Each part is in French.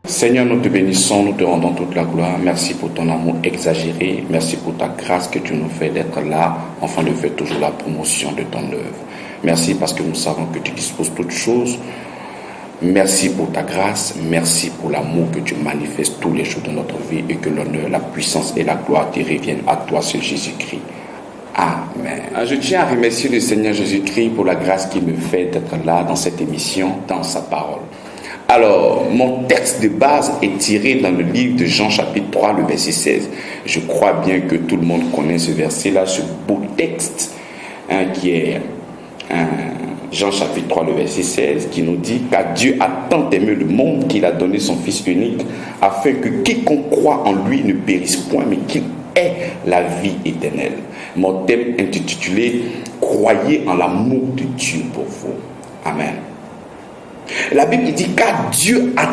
Seigneur, nous te bénissons, nous te rendons toute la gloire. Merci pour ton amour exagéré. Merci pour ta grâce que tu nous fais d'être là, afin de faire toujours la promotion de ton œuvre. Merci parce que nous savons que tu disposes toutes choses. Merci pour ta grâce. Merci pour l'amour que tu manifestes tous les jours de notre vie et que l'honneur, la puissance et la gloire te reviennent à toi sur Jésus-Christ. Amen. Je tiens à remercier le Seigneur Jésus-Christ pour la grâce qu'il me fait d'être là dans cette émission, dans sa parole. Alors, mon texte de base est tiré dans le livre de Jean chapitre 3, le verset 16. Je crois bien que tout le monde connaît ce verset-là, ce beau texte, qui est Jean chapitre 3, le verset 16, qui nous dit « Car Dieu a tant aimé le monde qu'il a donné son Fils unique, afin que quiconque croit en lui ne périsse point, mais qu'il ait la vie éternelle. » Mon thème intitulé « Croyez en l'amour de Dieu pour vous. » Amen. La Bible dit car Dieu a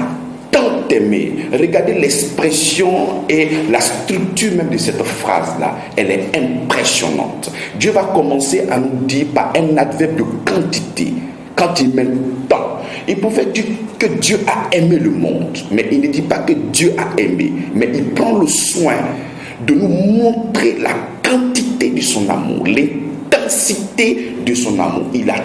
tant aimé. Regardez l'expression et la structure même de cette phrase-là. Elle est impressionnante. Dieu va commencer à nous dire par un adverbe de quantité. Quand il met tant, il pouvait dire que Dieu a aimé le monde. Mais il ne dit pas que Dieu a aimé. Mais il prend le soin de nous montrer la quantité de son amour, l'intensité de son amour. Il a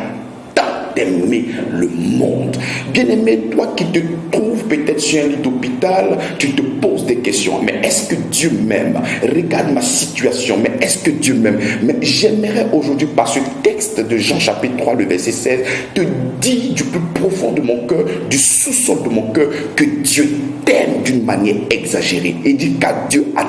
d'aimer le monde. Bien-aimé, toi qui te trouves peut-être sur un lit d'hôpital, tu te poses des questions. Mais est-ce que Dieu m'aime? Regarde ma situation. Mais est-ce que Dieu m'aime? Mais j'aimerais aujourd'hui, par ce texte de Jean chapitre 3, le verset 16, te dire du plus profond de mon cœur, du sous-sol de mon cœur, que Dieu t'aime d'une manière exagérée. Et dit car Dieu a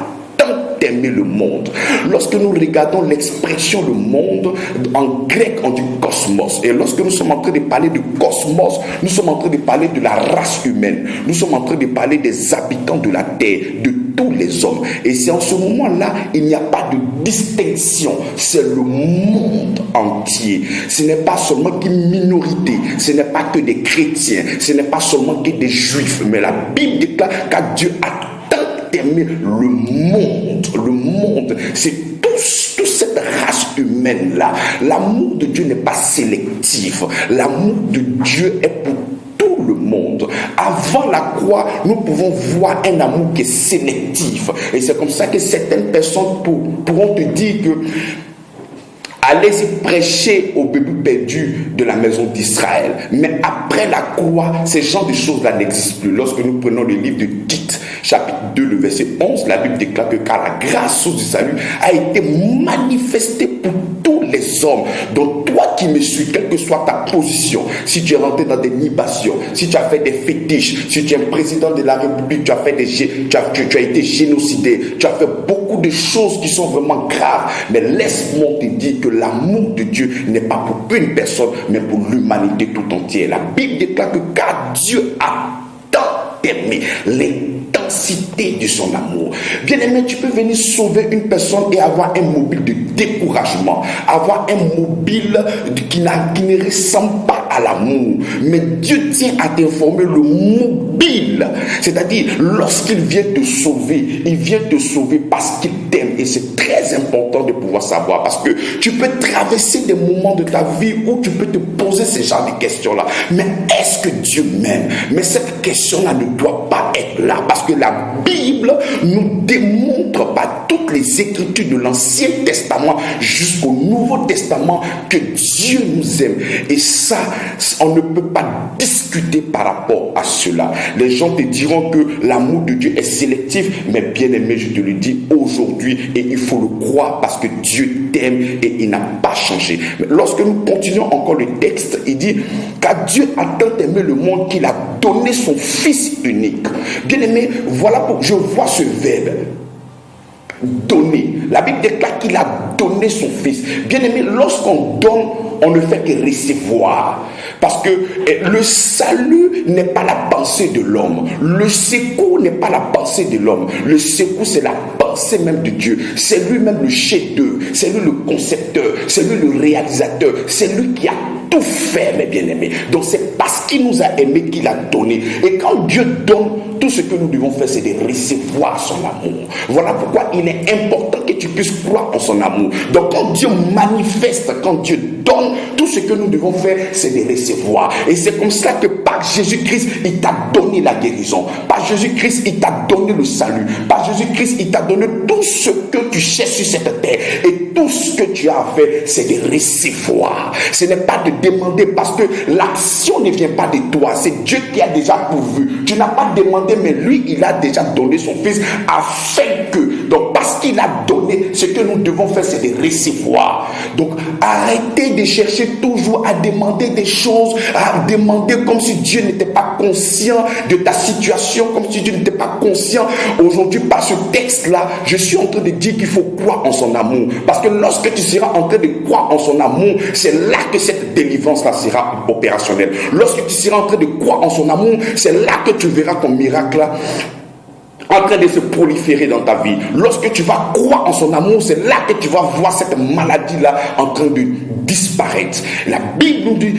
aimer le monde. Lorsque nous regardons l'expression le monde, en grec on dit cosmos, et lorsque nous sommes en train de parler du cosmos, nous sommes en train de parler de la race humaine, nous sommes en train de parler des habitants de la terre, de tous les hommes. Et c'est en ce moment-là, il n'y a pas de distinction, c'est le monde entier. Ce n'est pas seulement qu'une minorité, ce n'est pas que des chrétiens, ce n'est pas seulement que des juifs, mais la Bible déclare qu'à Dieu a aimer le monde, c'est toute cette race humaine-là. L'amour de Dieu n'est pas sélectif. L'amour de Dieu est pour tout le monde. Avant la croix, nous pouvons voir un amour qui est sélectif. Et c'est comme ça que certaines personnes pourront te dire que allez-y prêcher aux bébés perdus de la maison d'Israël. Mais après la croix, ces genres de choses-là n'existent plus. Lorsque nous prenons le livre de Tite, chapitre 2, le verset 11, la Bible déclare que car la grâce source du salut a été manifestée pour tous les hommes. Donc toi qui me suis, quelle que soit ta position, si tu es rentré dans des libations, si tu as fait des fétiches, si tu es un président de la République, tu as été génocidé, tu as fait beaucoup de choses qui sont vraiment graves. Mais laisse-moi te dire que l'amour de Dieu n'est pas pour une personne, mais pour l'humanité tout entière. La Bible déclare que car Dieu a tant aimé, l'intensité de son amour. Bien-aimé, tu peux venir sauver une personne et avoir un mobile de découragement, avoir un mobile qui ne ressemble pas à l'amour. Mais Dieu tient à t'informer le mobile. C'est-à-dire, lorsqu'il vient te sauver, il vient te sauver parce qu'il t'aime. Et c'est très important de pouvoir savoir, parce que tu peux traverser des moments de ta vie où tu peux te poser ce genre de questions-là. Mais est-ce que Dieu m'aime? Mais cette question-là ne doit pas être là, parce que la Bible nous démontre par toutes les écritures de l'Ancien Testament jusqu'au Nouveau Testament que Dieu nous aime. Et ça, on ne peut pas discuter par rapport à cela. Les gens te diront que l'amour de Dieu est sélectif, mais bien aimé, je te le dis aujourd'hui, et il faut le croire parce que Dieu t'aime et il n'a pas changé. Mais lorsque nous continuons encore le texte, il dit car Dieu a tant aimé le monde qu'il a donné son Fils unique. Bien aimé, voilà pourquoi je vois ce verbe donner. La Bible déclare qu'il a donné son Fils. Bien aimé, lorsqu'on donne, on ne fait que recevoir. Parce que le salut n'est pas la pensée de l'homme. Le secours n'est pas la pensée de l'homme. Le secours, c'est la pensée même de Dieu. C'est lui-même le chef-d'œuvre. C'est lui le concepteur. C'est lui le réalisateur. C'est lui qui a tout fait, mes bien-aimés. Donc c'est parce qu'il nous a aimés qu'il a donné. Et quand Dieu donne, tout ce que nous devons faire, c'est de recevoir son amour. Voilà pourquoi il est important que tu puisses croire en son amour. Donc quand Dieu manifeste, quand Dieu donne, tout ce que nous devons faire, c'est de recevoir. Et c'est comme ça que par Jésus-Christ, il t'a donné la guérison. Par Jésus-Christ, il t'a donné le salut. Par Jésus-Christ, il t'a donné tout ce que tu cherches sur cette terre. Et tout ce que tu as à faire, c'est de recevoir. Ce n'est pas de demander, parce que l'action ne vient pas de toi. C'est Dieu qui a déjà pourvu. Tu n'as pas demandé, mais lui, il a déjà donné son Fils afin que, donc parce qu'il a donné, ce que nous devons faire, c'est de recevoir. Donc arrêtez de chercher toujours à demander des choses, à demander comme si Dieu n'était pas conscient de ta situation, comme si Dieu n'était pas conscient. Aujourd'hui, par ce texte-là, je suis en train de dire qu'il faut croire en son amour. Parce que lorsque tu seras en train de croire en son amour, c'est là que cette délivrance-là sera opérationnelle. Lorsque tu seras en train de croire en son amour, c'est là que tu verras ton miracle-là en train de se proliférer dans ta vie. Lorsque tu vas croire en son amour, c'est là que tu vas voir cette maladie-là en train de disparaître. La Bible nous dit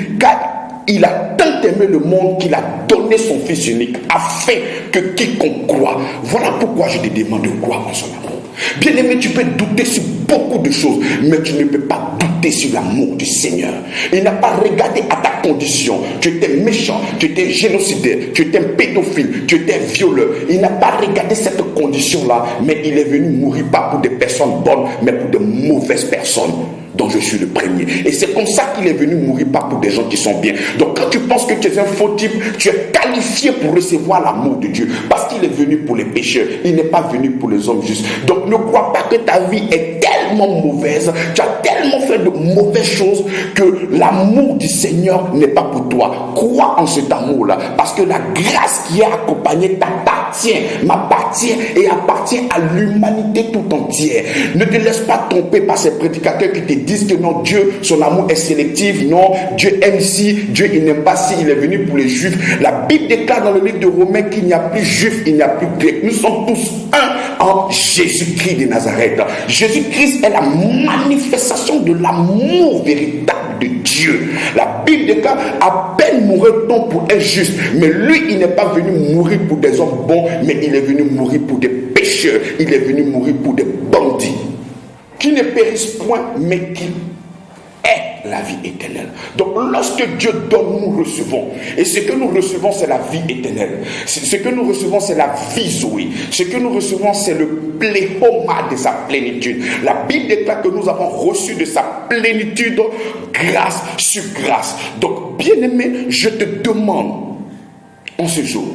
qu'il a tant aimé le monde qu'il a donné son Fils unique afin que quiconque croit. Voilà pourquoi je te demande de croire en son amour. Bien-aimé, tu peux douter sur beaucoup de choses, mais tu ne peux pas douter sur l'amour du Seigneur. Il n'a pas regardé à ta condition. Tu étais méchant, tu étais génocidaire, tu étais pédophile, tu étais violeur. Il n'a pas regardé cette condition-là, mais il est venu mourir pas pour des personnes bonnes, mais pour de mauvaises personnes, dont je suis le premier. Et c'est comme ça qu'il est venu mourir, pas pour des gens qui sont bien. Donc quand tu penses que tu es un faux type, tu es qualifié pour recevoir l'amour de Dieu, parce qu'il est venu pour les pécheurs, il n'est pas venu pour les hommes justes. Donc ne crois pas que ta vie est tellement mauvaise, tu as tellement fait de mauvaises choses que l'amour du Seigneur n'est pas pour toi. Crois en cet amour-là, parce que la grâce qui est accompagnée t'appartient, m'appartient et appartient à l'humanité tout entière. Ne te laisse pas tromper par ces prédicateurs qui te disent que non, Dieu, son amour est sélectif, non, Dieu aime si, Dieu il n'aime pas si, il est venu pour les juifs. La Bible déclare dans le livre de Romains qu'il n'y a plus juif, il n'y a plus grec. Nous sommes tous un en Jésus-Christ de Nazareth. Jésus-Christ est la manifestation de l'amour véritable de Dieu. La Bible déclare: à peine mourrait-on pour un juste, mais lui, il n'est pas venu mourir pour des hommes bons, mais il est venu mourir pour des pécheurs, il est venu mourir pour des bandits qui ne périssent point, mais qui est la vie éternelle. Donc lorsque Dieu donne, nous recevons. Et ce que nous recevons, c'est la vie éternelle. Ce que nous recevons, c'est la vie Zoé. Ce que nous recevons, c'est le pléoma de sa plénitude. La Bible déclare que nous avons reçu de sa plénitude grâce sur grâce. Donc bien-aimé, je te demande en ce jour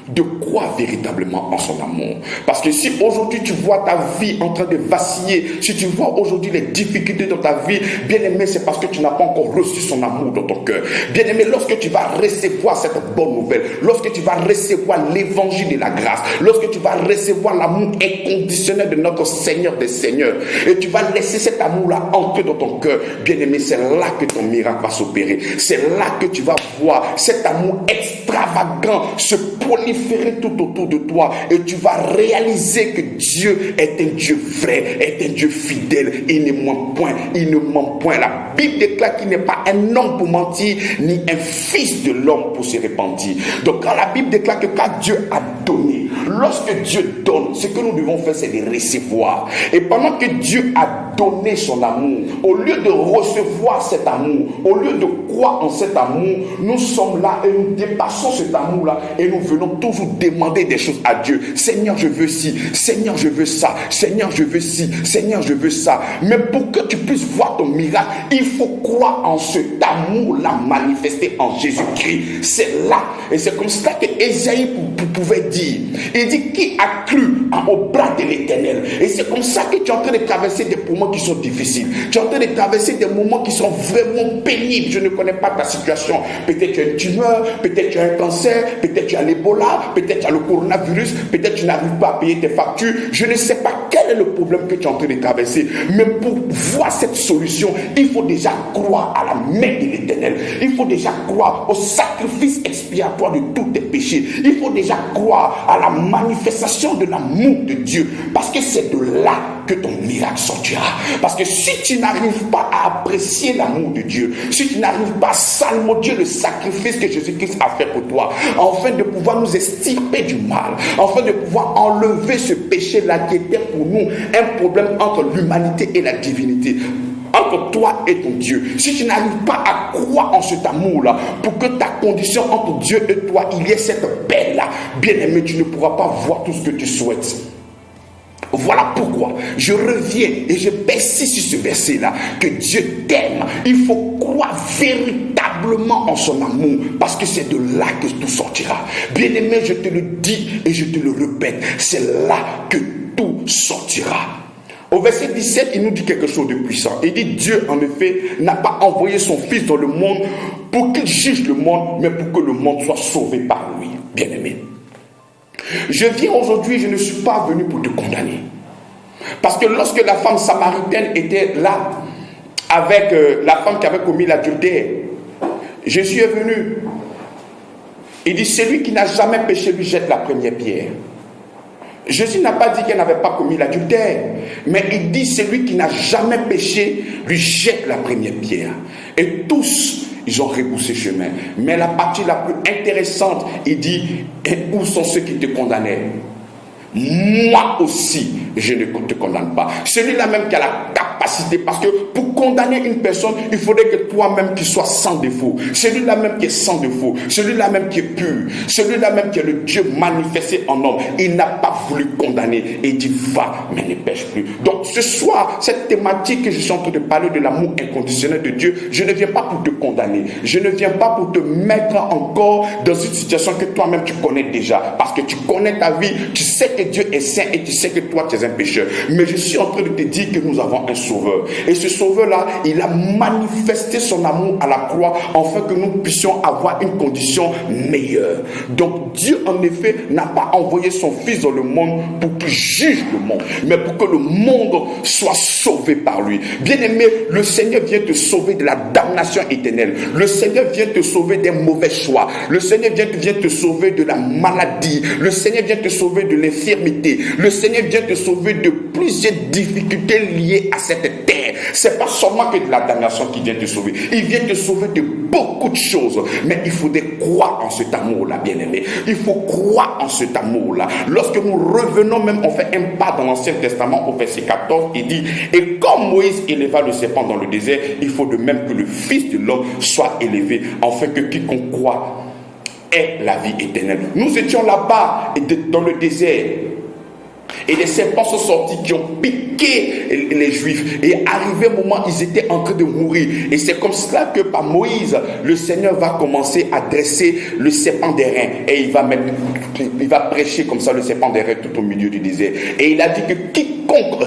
de croire véritablement en son amour. Parce que si aujourd'hui tu vois ta vie en train de vaciller, si tu vois aujourd'hui les difficultés dans ta vie, bien aimé, c'est parce que tu n'as pas encore reçu son amour dans ton cœur. Bien aimé, lorsque tu vas recevoir cette bonne nouvelle, lorsque tu vas recevoir l'évangile de la grâce, lorsque tu vas recevoir l'amour inconditionnel de notre Seigneur des Seigneurs, et tu vas laisser cet amour-là entrer dans ton cœur, bien aimé, c'est là que ton miracle va s'opérer. C'est là que tu vas voir cet amour extravagant se proliférer tout autour de toi, et tu vas réaliser que Dieu est un Dieu vrai, est un Dieu fidèle. Il ne ment point, il ne ment point. La Bible déclare qu'il n'est pas un homme pour mentir, ni un fils de l'homme pour se repentir. Donc quand la Bible déclare que quand Dieu a donné, lorsque Dieu donne, ce que nous devons faire, c'est de recevoir. Et pendant que Dieu a donné son amour, au lieu de recevoir cet amour, au lieu de croire en cet amour, nous sommes là et nous dépassons cet amour-là, et nous venons toujours demander des choses à Dieu. Seigneur, je veux ci, Seigneur, je veux ça, Seigneur, je veux ci, Seigneur, je veux ça. Mais pour que tu puisses voir ton miracle, il faut croire en cet amour-là manifesté en Jésus-Christ. C'est là, et c'est comme cela que Ésaïe pouvait dire. Il dit: qui a cru au bras de l'Éternel? Et c'est comme ça que tu es en train de traverser des moments qui sont difficiles. Tu es en train de traverser des moments qui sont vraiment pénibles. Je ne connais pas ta situation. Peut-être tu as une tumeur, peut-être tu as un cancer, peut-être tu as l'Ebola, peut-être tu as le coronavirus, peut-être tu n'arrives pas à payer tes factures. Je ne sais pas quel est le problème que tu es en train de traverser. Mais pour voir cette solution, il faut déjà croire à la main de l'Éternel. Il faut déjà croire au sacrifice expiatoire de tous tes péchés. Il faut déjà croire à la manifestation de l'amour de Dieu. Parce que c'est de là que ton miracle sortira. Parce que si tu n'arrives pas à apprécier l'amour de Dieu, si tu n'arrives pas à salmodier le sacrifice que Jésus-Christ a fait pour toi, afin de pouvoir nous extirper du mal, afin de pouvoir enlever ce péché-là qui était pour nous un problème entre l'humanité et la divinité, entre toi et ton Dieu, si tu n'arrives pas à croire en cet amour-là, pour que ta condition entre Dieu et toi, il y ait cette paix-là, bien-aimé, tu ne pourras pas voir tout ce que tu souhaites. Voilà pourquoi je reviens et je persiste sur ce verset-là, que Dieu t'aime. Il faut croire véritablement en son amour, parce que c'est de là que tout sortira. Bien-aimé, je te le dis et je te le répète, c'est là que tout sortira. Au verset 17, il nous dit quelque chose de puissant. Il dit, Dieu, en effet, n'a pas envoyé son Fils dans le monde pour qu'il juge le monde, mais pour que le monde soit sauvé par lui. Bien-aimé, je viens aujourd'hui, je ne suis pas venu pour te condamner. Parce que lorsque la femme samaritaine était là, avec la femme qui avait commis l'adultère, Jésus est venu. Il dit, celui qui n'a jamais péché lui jette la première pierre. Jésus n'a pas dit qu'elle n'avait pas commis l'adultère, mais il dit, celui qui n'a jamais péché lui jette la première pierre. Et tous, ils ont rebroussé chemin. Mais la partie la plus intéressante, il dit, et où sont ceux qui te condamnaient? Moi aussi, je ne te condamne pas. Celui-là même qui a la capacité, parce que pour condamner une personne, il faudrait que toi-même tu sois sans défaut. Celui-là même qui est sans défaut, celui-là même qui est pur, celui-là même qui est le Dieu manifesté en homme, il n'a pas voulu condamner et il dit va, mais ne pêche plus. Donc ce soir, cette thématique que je suis en train de parler de l'amour inconditionnel de Dieu, je ne viens pas pour te condamner, je ne viens pas pour te mettre encore dans une situation que toi-même tu connais déjà, parce que tu connais ta vie, tu sais que Dieu est saint et tu sais que toi tu es un pécheur. Mais je suis en train de te dire que nous avons un sauveur. Et ce sauveur-là, il a manifesté son amour à la croix afin que nous puissions avoir une condition meilleure. Donc Dieu en effet n'a pas envoyé son Fils dans le monde pour qu'il juge le monde, mais pour que le monde soit sauvé par lui. Bien-aimé, le Seigneur vient te sauver de la damnation éternelle. Le Seigneur vient te sauver des mauvais choix. Le Seigneur vient te sauver de la maladie. Le Seigneur vient te sauver de l'infirmité. Le Seigneur vient te sauver de plusieurs difficultés liées à cette terre. C'est pas seulement que de la damnation qui vient te sauver. Il vient te sauver de beaucoup de choses. Mais il faut croire en cet amour-là, bien-aimé. Il faut croire en cet amour-là. Lorsque nous revenons même, on fait un pas dans l'Ancien Testament, au verset 14, il dit, et comme Moïse éleva le serpent dans le désert, il faut de même que le Fils de l'homme soit élevé, afin que quiconque croit ait la vie éternelle. Nous étions là-bas, dans le désert. Et les serpents sont sortis qui ont piqué les Juifs. Et arrivé un moment, ils étaient en train de mourir. Et c'est comme cela que par Moïse, le Seigneur va commencer à dresser le serpent d'airain. Et il va prêcher comme ça le serpent d'airain tout au milieu du désert. Et il a dit que quiconque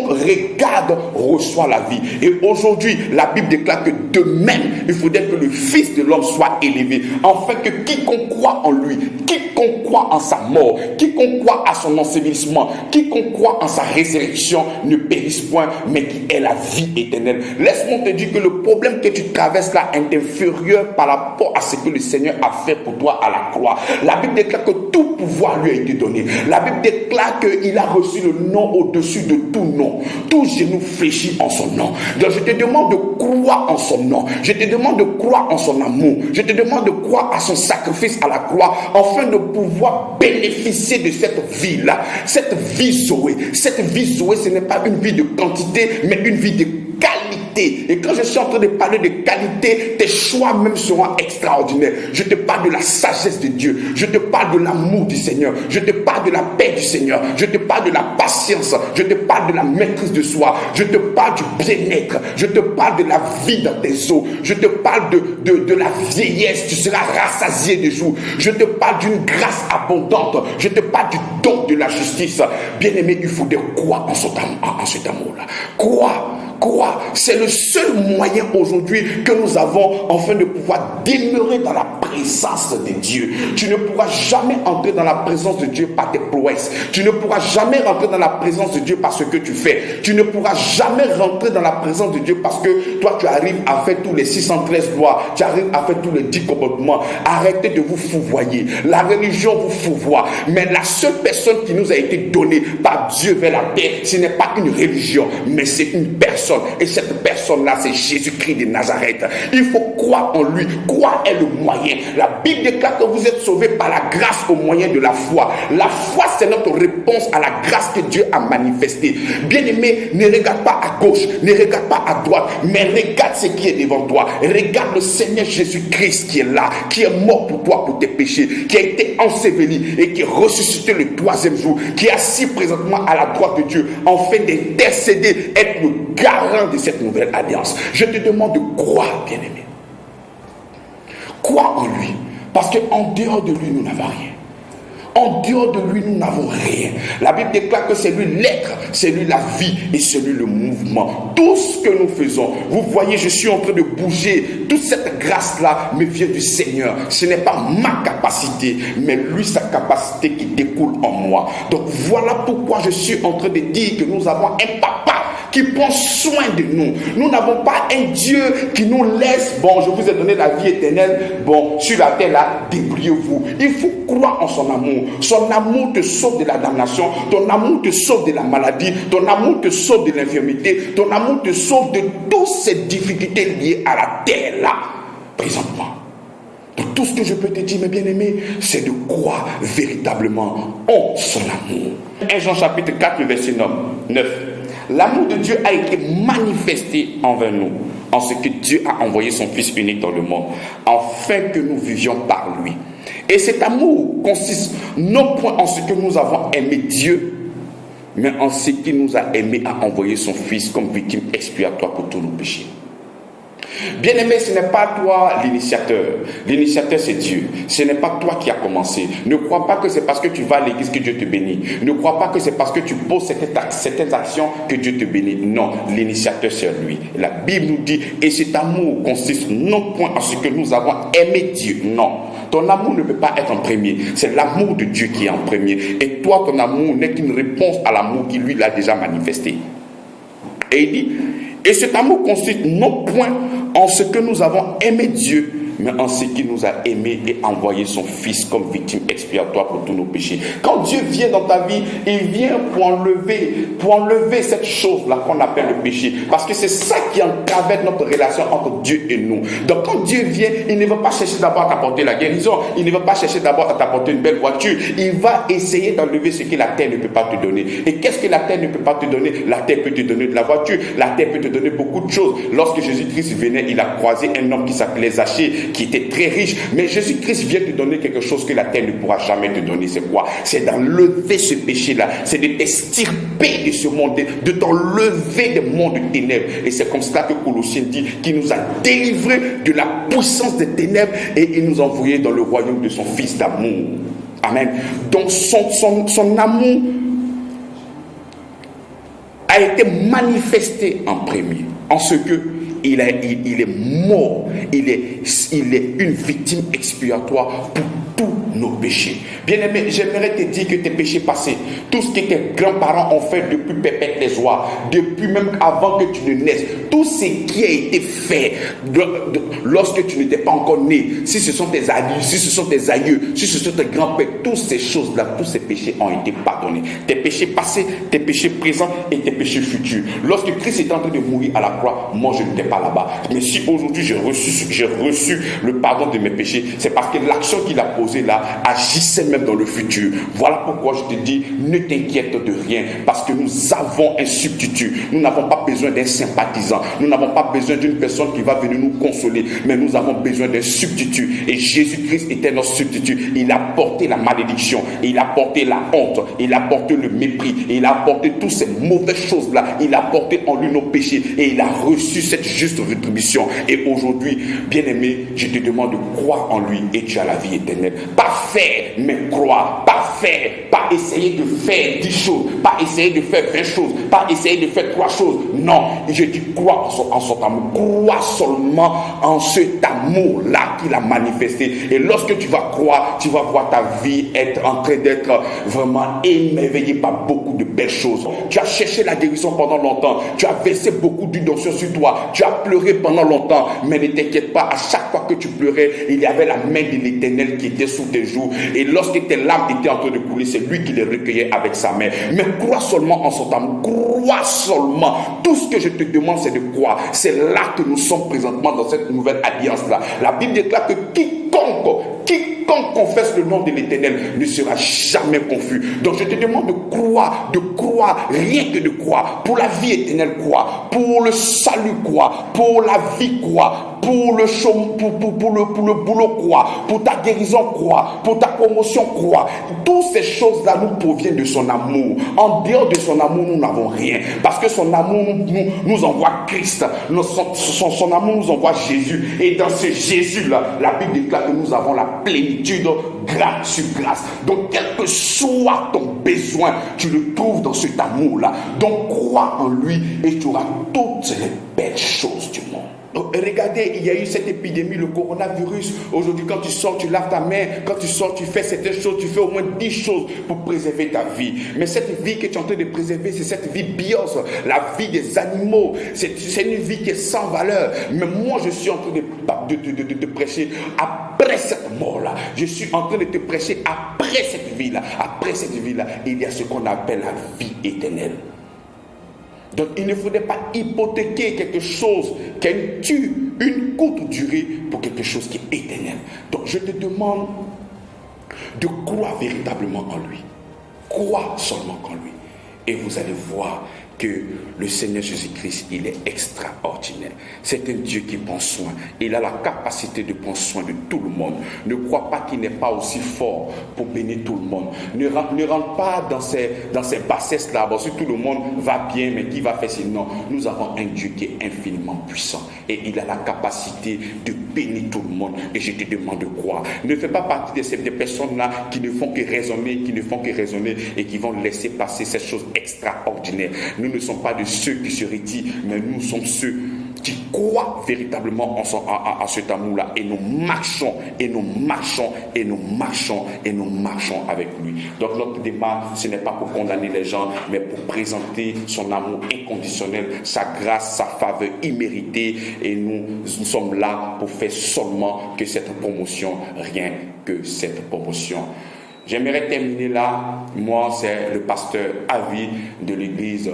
regarde reçoit la vie. Et aujourd'hui, la Bible déclare que de même, il faudrait que le Fils de l'homme soit élevé, afin que quiconque croit en lui, quiconque croit en sa mort, quiconque croit à son ensevelissement, quiconque croit en sa résurrection ne périsse point, mais qui ait la vie éternelle. Laisse-moi te dire que le problème que tu traverses là est inférieur par rapport à ce que le Seigneur a fait pour toi à la croix. La Bible déclare que tout pouvoir lui a été donné. La Bible déclare qu'il a reçu le nom au-dessus de tout nom. Tout genou fléchit en son nom. Donc je te demande de croire en son nom. Je te demande de croire en son amour. Je te demande de croire à son sacrifice à la croix, afin de pouvoir bénéficier de cette vie-là, cette vie Zoé. Cette vie Zoé, ce n'est pas une vie de quantité, mais une vie de qualité. Et quand je suis en train de parler de qualité, tes choix même seront extraordinaires. Je te parle de la sagesse de Dieu. Je te parle de l'amour du Seigneur. Je te parle de la paix du Seigneur. Je te parle de la patience. Je te parle de la maîtrise de soi. Je te parle du bien-être. Je te parle de la vie dans tes os. Je te parle de la vieillesse. Tu seras rassasié de jours. Je te parle d'une grâce abondante. Je te parle du don de la justice. Bien-aimé, il faut de croire en cet amour-là. Croire, c'est le seul moyen aujourd'hui que nous avons afin de pouvoir demeurer dans la présence de Dieu. Tu ne pourras jamais entrer dans la présence de Dieu par tes prouesses. Tu ne pourras jamais rentrer dans la présence de Dieu par ce que tu fais. Tu ne pourras jamais rentrer dans la présence de Dieu parce que toi tu arrives à faire tous les 613 lois, tu arrives à faire tous les 10 commandements. Arrêtez de vous fouvoyer. La religion vous fouvoie. Mais la seule personne qui nous a été donnée par Dieu vers la paix, ce n'est pas une religion, mais c'est une personne. Et cette personne-là, c'est Jésus-Christ de Nazareth. Il faut croire en lui. Croire est le moyen. rien. La Bible déclare que vous êtes sauvés par la grâce au moyen de la foi. La foi, c'est notre réponse à la grâce que Dieu a manifestée. Bien-aimé, ne regarde pas à gauche, ne regarde pas à droite, mais regarde ce qui est devant toi. Regarde le Seigneur Jésus-Christ qui est là, qui est mort pour toi, pour tes péchés, qui a été enseveli et qui est ressuscité le 3e jour, qui est assis présentement à la droite de Dieu, en fait d'intercéder, être le garant de cette nouvelle alliance. Je te demande de croire, bien-aimé. Crois en lui, parce qu'en dehors de lui, nous n'avons rien. En dehors de lui, nous n'avons rien. La Bible déclare que c'est lui l'être, c'est lui la vie et c'est lui le mouvement. Tout ce que nous faisons, vous voyez, je suis en train de bouger. Toute cette grâce-là me vient du Seigneur. Ce n'est pas ma capacité, mais lui, sa capacité qui découle en moi. Donc voilà pourquoi je suis en train de dire que nous avons un papa qui prend soin de nous. Nous n'avons pas un Dieu qui nous laisse, bon, je vous ai donné la vie éternelle, bon, sur la terre là, débrouillez-vous. Il faut croire en son amour. Son amour te sauve de la damnation, ton amour te sauve de la maladie, ton amour te sauve de l'infirmité, ton amour te sauve de toutes ces difficultés liées à la terre là, présentement. Donc tout ce que je peux te dire, mes bien-aimés, c'est de croire véritablement en son amour. 1 Jean chapitre 4, verset 9. L'amour de Dieu a été manifesté envers nous, en ce que Dieu a envoyé son Fils unique dans le monde, afin que nous vivions par lui. Et cet amour consiste non point en ce que nous avons aimé Dieu, mais en ce qu'il nous a aimé à envoyer son Fils comme victime expiatoire pour tous nos péchés. Bien-aimé, ce n'est pas toi l'initiateur. L'initiateur, c'est Dieu. Ce n'est pas toi qui as commencé. Ne crois pas que c'est parce que tu vas à l'église que Dieu te bénit. Ne crois pas que c'est parce que tu poses certaines actions que Dieu te bénit. Non, l'initiateur, c'est lui. La Bible nous dit, et cet amour consiste non point en ce que nous avons aimé Dieu. Non. Ton amour ne peut pas être en premier. C'est l'amour de Dieu qui est en premier. Et toi, ton amour n'est qu'une réponse à l'amour qui, lui, l'a déjà manifesté. Et il dit, et cet amour consiste non point en ce que nous avons aimé Dieu, mais en ce qu'il nous a aimés et envoyé son Fils comme victime expiatoire pour tous nos péchés. Quand Dieu vient dans ta vie, il vient pour enlever cette chose-là qu'on appelle le péché. Parce que c'est ça qui entravette notre relation entre Dieu et nous. Donc quand Dieu vient, il ne va pas chercher d'abord à t'apporter la guérison, il ne va pas chercher d'abord à t'apporter une belle voiture, il va essayer d'enlever ce que la terre ne peut pas te donner. Et qu'est-ce que la terre ne peut pas te donner? La terre peut te donner de la voiture, la terre peut te donner beaucoup de choses. Lorsque Jésus-Christ venait, il a croisé un homme qui s'appelait Zachée, qui était très riche, mais Jésus-Christ vient te donner quelque chose que la terre ne pourra jamais te donner. C'est quoi? C'est d'enlever ce péché-là, c'est de t'extirper de ce monde, de t'enlever des mondes de ténèbres. Et c'est comme cela que Colossiens dit qu'il nous a délivrés de la puissance des ténèbres et il nous a envoyés dans le royaume de son Fils d'amour. Amen. Donc son amour a été manifesté en premier, en ce que il est mort, il est une victime expiatoire pour tous nos péchés. Bien-aimé, j'aimerais te dire que tes péchés passés, tout ce que tes grands-parents ont fait depuis pépette les oies, depuis même avant que tu ne naisses, tout ce qui a été fait lorsque tu n'étais pas encore né, si ce sont tes aïeux, si ce sont tes aïeux, si ce sont tes grands-pères, toutes ces choses-là, tous ces péchés ont été pardonnés. Tes péchés passés, tes péchés présents et tes péchés futurs. Lorsque Christ est en train de mourir à la croix, moi je n'étais pas là-bas. Mais si aujourd'hui j'ai reçu le pardon de mes péchés, c'est parce que l'action qu'il a posée là agissait même dans le futur. Voilà pourquoi je te dis, ne t'inquiète de rien, parce que nous avons un substitut. Nous n'avons pas besoin d'un sympathisant, nous n'avons pas besoin d'une personne qui va venir nous consoler, mais nous avons besoin d'un substitut. Et Jésus-Christ était notre substitut. Il a porté la malédiction, il a porté la honte, il a porté le mépris, il a porté toutes ces mauvaises choses là, il a porté en lui nos péchés et il a reçu cette juste rétribution. Et aujourd'hui, bien-aimé, je te demande de croire en lui et tu as la vie éternelle. Pas faire, mais croire. Pas faire, pas essayer de faire 10 choses, pas essayer de faire 20 choses, pas essayer de faire 3 choses. Non, je dis crois en son amour. Crois seulement en cet amour-là qu'il a manifesté. Et lorsque tu vas croire, tu vas voir ta vie être en train d'être vraiment émerveillée par beaucoup de belles choses. Tu as cherché la guérison pendant longtemps, tu as versé beaucoup d'huile d'onction sur toi, tu as pleuré pendant longtemps, mais ne t'inquiète pas, à chaque fois que tu pleurais, il y avait la main de l'Éternel qui était sous tes joues, et lorsque tes larmes étaient en train de couler, c'est lui qui les recueillait avec sa main. Mais crois seulement en son amour, crois seulement. Tout ce que je te demande, c'est de croire. C'est là que nous sommes présentement dans cette nouvelle alliance-là. La Bible déclare que quiconque confesse le nom de l'Éternel ne sera jamais confus. Donc je te demande de croire, rien que de croire, pour la vie éternelle, croire, pour le salut, croire, pour la vie, croire, pour le boulot, croire, pour ta guérison, croire, pour ta promotion, croire. Toutes ces choses-là nous proviennent de son amour. En dehors de son amour, nous n'avons rien. Parce que son amour nous envoie Christ. Son amour nous envoie Jésus. Et dans ce Jésus-là, la Bible déclare que nous avons la plénitude, grâce sur grâce. Donc, quel que soit ton besoin, tu le trouves dans cet amour-là. Donc, crois en lui et tu auras toutes les belles choses du monde. Regardez, il y a eu cette épidémie, le coronavirus. Aujourd'hui, quand tu sors, tu laves ta main. Quand tu sors, tu fais certaines choses. Tu fais au moins 10 choses pour préserver ta vie. Mais cette vie que tu es en train de préserver, c'est cette vie bios, la vie des animaux. C'est une vie qui est sans valeur. Mais moi, je suis en train de te prêcher après cette mort-là. Je suis en train de te prêcher après cette vie-là. Après cette vie-là, il y a ce qu'on appelle la vie éternelle. Donc, il ne faudrait pas hypothéquer quelque chose qui a une courte durée pour quelque chose qui est éternel. Donc, je te demande de croire véritablement en lui. Crois seulement en lui. Et vous allez voir que le Seigneur Jésus-Christ, il est extraordinaire. C'est un Dieu qui prend soin. Il a la capacité de prendre soin de tout le monde. Ne crois pas qu'il n'est pas aussi fort pour bénir tout le monde. Ne rentre pas dans ces bassesses-là. Bon, si tout le monde va bien, mais qui va faire sinon? Nous avons un Dieu qui est infiniment puissant. Et il a la capacité de bénir tout le monde. Et je te demande de croire. Ne fais pas partie de ces personnes-là qui ne font que raisonner, et qui vont laisser passer ces choses extraordinaires. Nous ne sommes pas de ceux qui se retirent, mais nous sommes ceux qui croient véritablement en cet amour-là. Et nous marchons avec lui. Donc notre débat, ce n'est pas pour condamner les gens, mais pour présenter son amour inconditionnel, sa grâce, sa faveur imméritée. Et nous sommes là pour faire seulement que cette promotion, rien que cette promotion. J'aimerais terminer là. Moi, c'est le pasteur Avi de l'église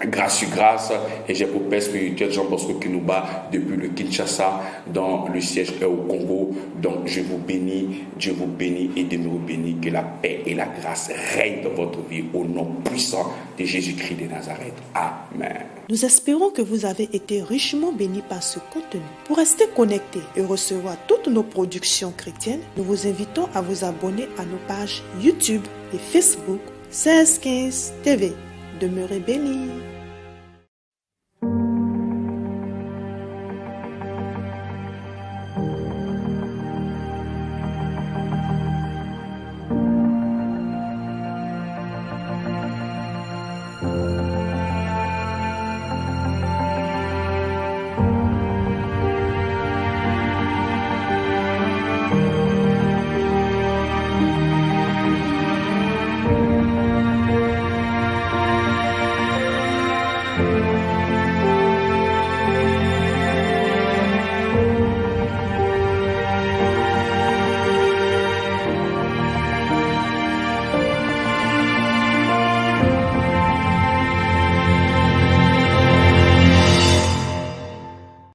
Grâce sur Grâce, et j'ai pour père spirituel Jean Bosco Kinuba depuis le Kinshasa, dans le siège au Congo. Donc je vous bénis, Dieu vous bénit et Dieu nous bénit, que la paix et la grâce règnent dans votre vie au nom puissant de Jésus-Christ de Nazareth. Amen. Nous espérons que vous avez été richement bénis par ce contenu. Pour rester connecté et recevoir toutes nos productions chrétiennes, nous vous invitons à vous abonner à nos pages YouTube et Facebook 1615 TV. Demeurez bénis.